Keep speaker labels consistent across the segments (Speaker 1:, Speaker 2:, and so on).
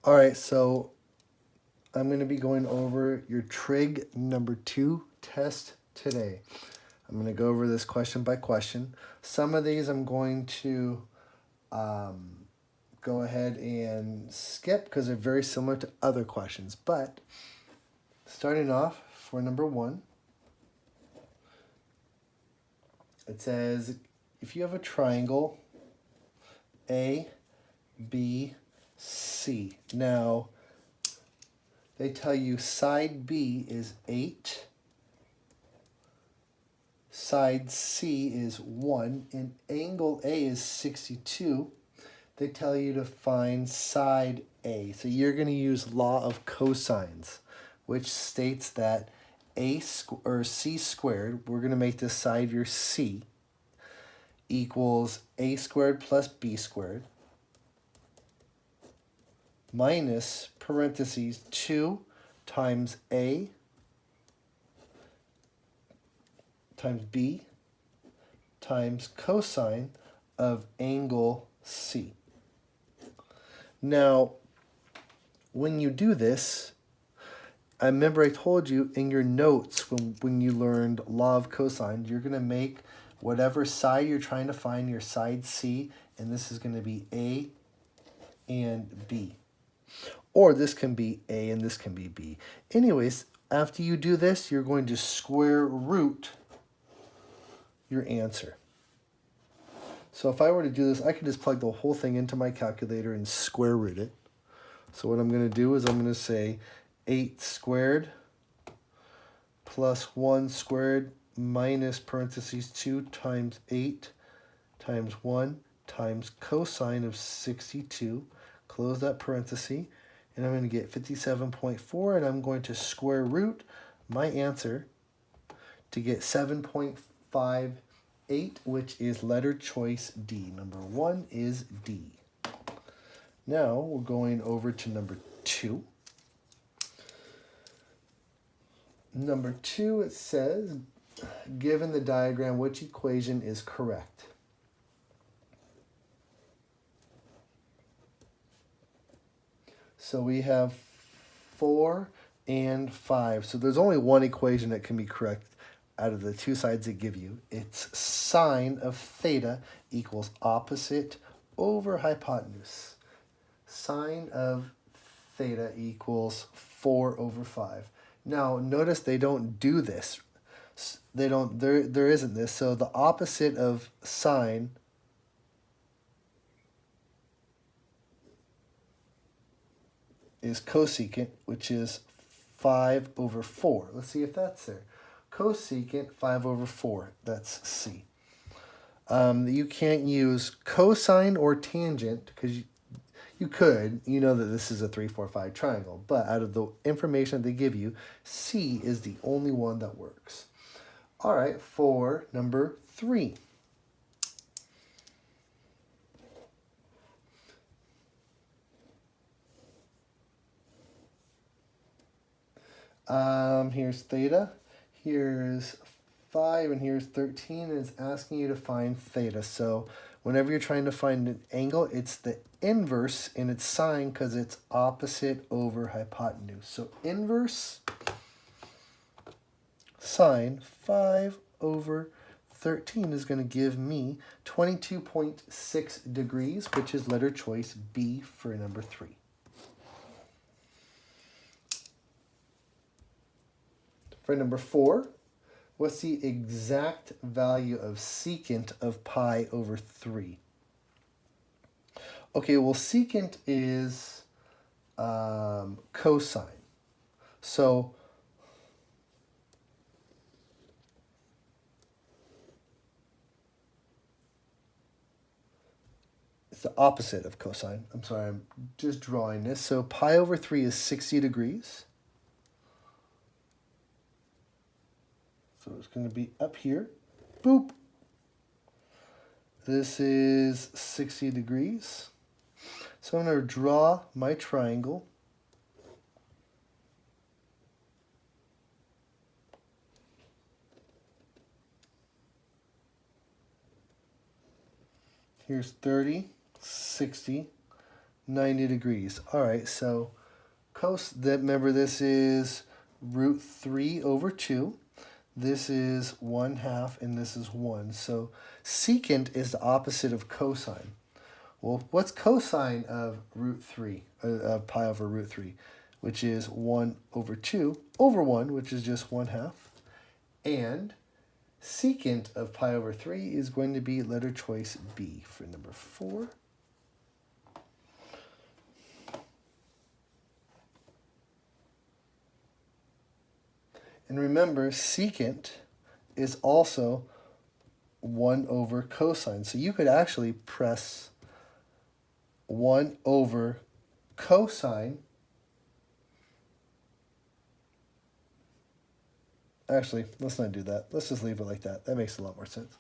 Speaker 1: All right, so I'm going to be going over your Trig number 2 test today. I'm going to go over this question by question. Some of these I'm going to go ahead and skip because they're very similar to other questions. But starting off for number 1, it says if you have a triangle A, B, C. Now, they tell you side B is 8, side C is 1, and angle A is 62. They tell you to find side A. So you're going to use law of cosines, which states that C squared, we're going to make this side your C, equals A squared plus B squared minus parentheses 2 times A times B times cosine of angle C. Now, when you do this, I remember I told you in your notes when you learned law of cosine, you're going to make whatever side you're trying to find your side C, and this is going to be A and B. Or this can be A and this can be B. Anyways, after you do this, you're going to square root your answer. So if I were to do this, I could just plug the whole thing into my calculator and square root it. So what I'm going to do is I'm going to say 8 squared plus 1 squared minus parentheses 2 times 8 times 1 times cosine of 62. Close that parenthesis. And I'm going to get 57.4, and I'm going to square root my answer to get 7.58, which is letter choice D. Number 1 is D. Now we're going over to number 2. Number 2, it says, given the diagram, which equation is correct? So we have 4 and 5. So there's only one equation that can be correct out of the two sides they give you. It's sine of theta equals opposite over hypotenuse. Sine of theta equals 4 over 5. Now, notice they don't do this. There isn't this. So the opposite of sine is cosecant, which is 5 over 4. Let's see if that's there. Cosecant 5 over 4. That's C. You can't use cosine or tangent because you could. You know that this is a 3, 4, 5 triangle. But out of the information they give you, C is the only one that works. All right, for number 3. Here's theta, here's 5, and here's 13, and it's asking you to find theta. So whenever you're trying to find an angle, it's the inverse in its sign because it's opposite over hypotenuse. So inverse sine 5 over 13 is going to give me 22.6 degrees, which is letter choice B for number 3. For number 4, what's the exact value of secant of pi over 3? Okay, well, secant is cosine. So it's the opposite of cosine. I'm sorry, I'm just drawing this. So pi over 3 is 60 degrees. So it's going to be up here. Boop. This is 60 degrees. So I'm going to draw my triangle. Here's 30, 60, 90 degrees. All right, so remember this is root 3 over 2. This is 1/2 and this is 1. So secant is the opposite of cosine. Well, what's cosine of root 3, of pi over root 3, which is 1 over 2 over 1, which is just 1/2. And secant of pi over 3 is going to be letter choice B for number 4. And remember, secant is also 1 over cosine. So you could actually press 1 over cosine. Actually, let's not do that. Let's just leave it like that. That makes a lot more sense.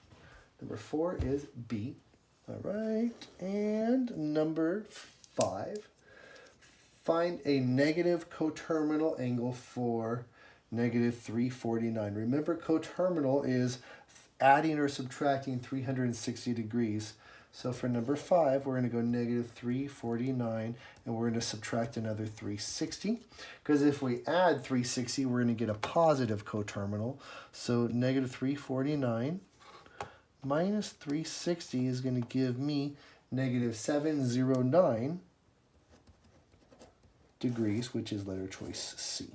Speaker 1: Number 4 is B. All right. And number 5. Find a negative coterminal angle for negative 349. Remember, coterminal is adding or subtracting 360 degrees. So for number 5, we're going to go negative 349, and we're going to subtract another 360. Because if we add 360, we're going to get a positive coterminal. So negative 349 minus 360 is going to give me negative 709 degrees, which is letter choice C.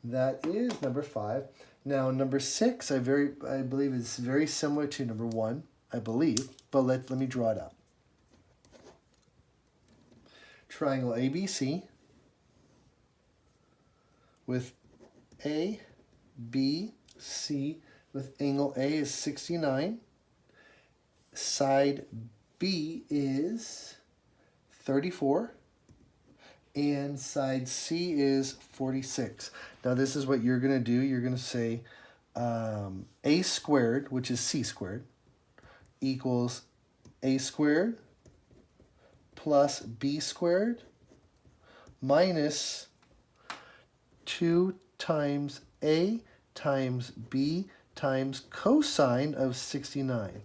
Speaker 1: That is number 5. Now number 6, I believe is very similar to number 1, I believe, but let me draw it out. Triangle ABC with ABC with angle A is 69. Side B is 34. And side C is 46. Now this is what you're going to do. You're going to say A squared, which is C squared, equals A squared plus B squared minus 2 times A times B times cosine of 69.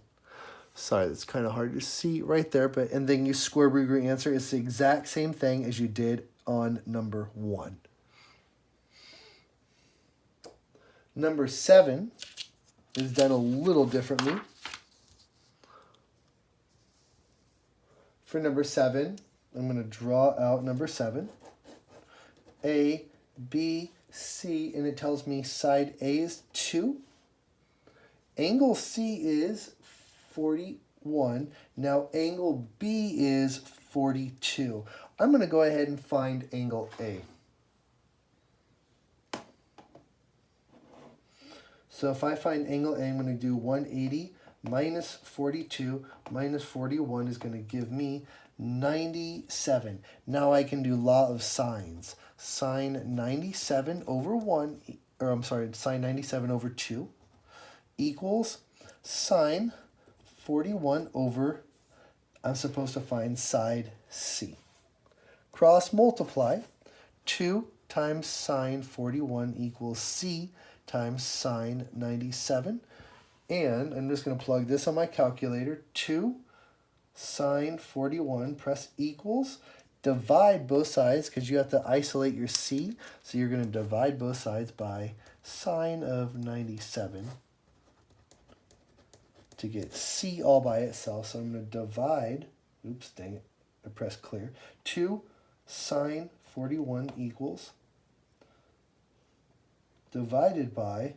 Speaker 1: Sorry, that's kind of hard to see right there, but and then you square root your answer. It's the exact same thing as you did on number 1. Number 7 is done a little differently. For number 7, I'm going to draw out number 7. A, B, C, and it tells me side A is 2. Angle C is 41. Now angle B is 42. I'm going to go ahead and find angle A. So if I find angle A, I'm going to do 180 minus 42 minus 41 is going to give me 97. Now I can do law of sines. Sine 97 over 1, or I'm sorry, sine 97 over 2 equals sine 41 over, I'm supposed to find side C. Cross multiply, 2 times sine 41 equals C times sine 97. And I'm just going to plug this on my calculator. 2 sine 41, press equals. Divide both sides because you have to isolate your C. So you're going to divide both sides by sine of 97 to get C all by itself. So I'm going to divide, oops, dang it, I pressed clear. 2 sine 41 equals divided by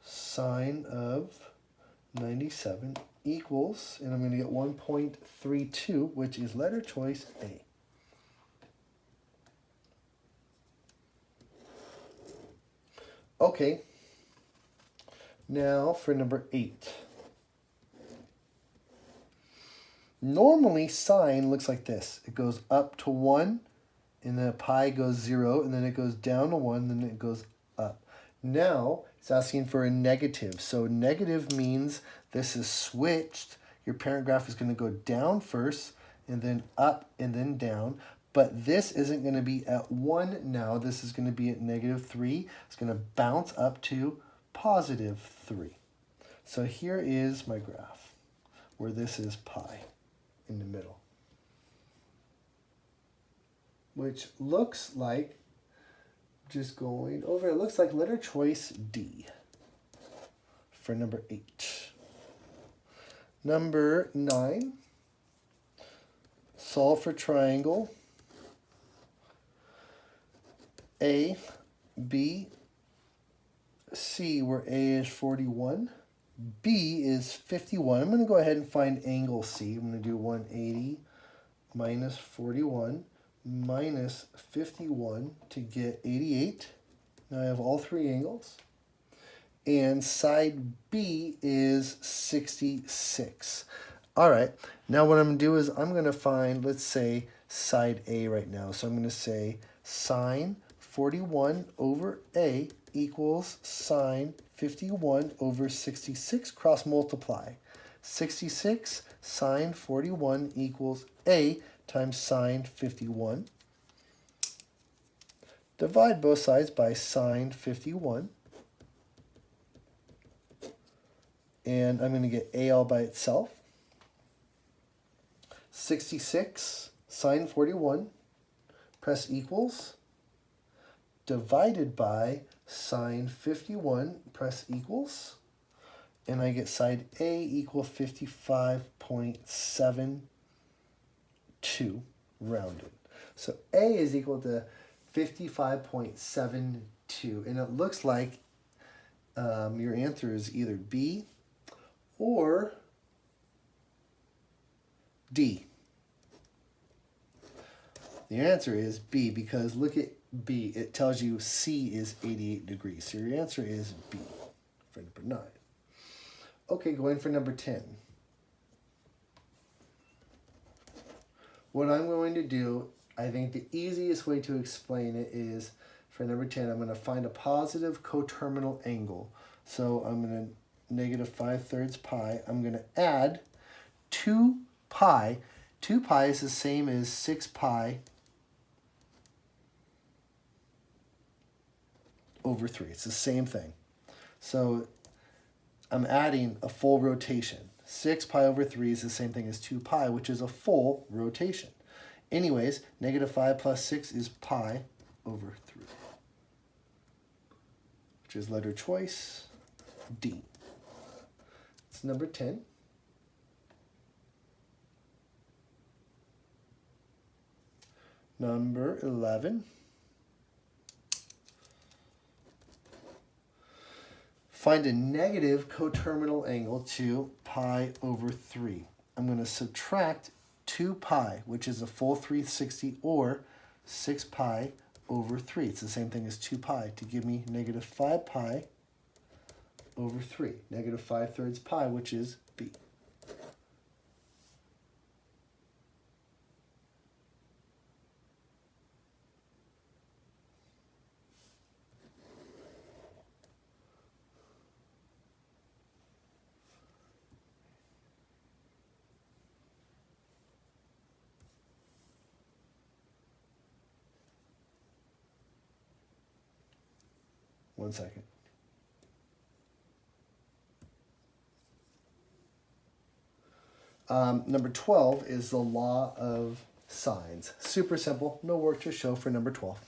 Speaker 1: sine of 97 equals, and I'm going to get 1.32, which is letter choice A. Okay, now for number 8. Normally, sine looks like this. It goes up to 1, and then pi goes 0, and then it goes down to 1, and then it goes up. Now, it's asking for a negative. So negative means this is switched. Your parent graph is going to go down first, and then up, and then down. But this isn't going to be at 1 now. This is going to be at negative 3. It's going to bounce up to positive 3. So here is my graph, where this is pi in the middle. which looks like, just going over, it looks like letter choice D for number 8. Number 9, solve for triangle A, B, C, where A is 41, B is 51. I'm going to go ahead and find angle C. I'm going to do 180 minus 41 minus 51 to get 88. Now I have all three angles. And side B is 66. All right, now what I'm going to do is I'm going to find, let's say, side A right now. So I'm going to say sine 41 over A equals sine 51 over 66, cross multiply. 66 sine 41 equals A times sine 51. Divide both sides by sine 51. And I'm going to get A all by itself. 66 sine 41, press equals, divided by sine 51, press equals, and I get side A equal 55.72 rounded. So A is equal to 55.72, and it looks like your answer is either B or D. The answer is B, because look at B. It tells you C is 88 degrees. So your answer is B for number 9. Okay, going for number 10. What I'm going to do, I think the easiest way to explain it is, for number 10, I'm going to find a positive coterminal angle. So I'm going to negative 5/3 pi. I'm going to add 2 pi. 2 pi is the same as 6 pi over 3. It's the same thing. So I'm adding a full rotation. 6 pi over 3 is the same thing as 2 pi, which is a full rotation. Anyways, negative 5 plus 6 is pi over 3, which is letter choice D. It's number 10. Number 11. Find a negative coterminal angle to pi over 3. I'm going to subtract 2 pi, which is a full 360, or 6 pi over 3. It's the same thing as 2 pi, to give me negative 5 pi over 3. Negative 5/3 pi, which is B. One second. Number 12 is the law of sines. Super simple, no work to show for number 12.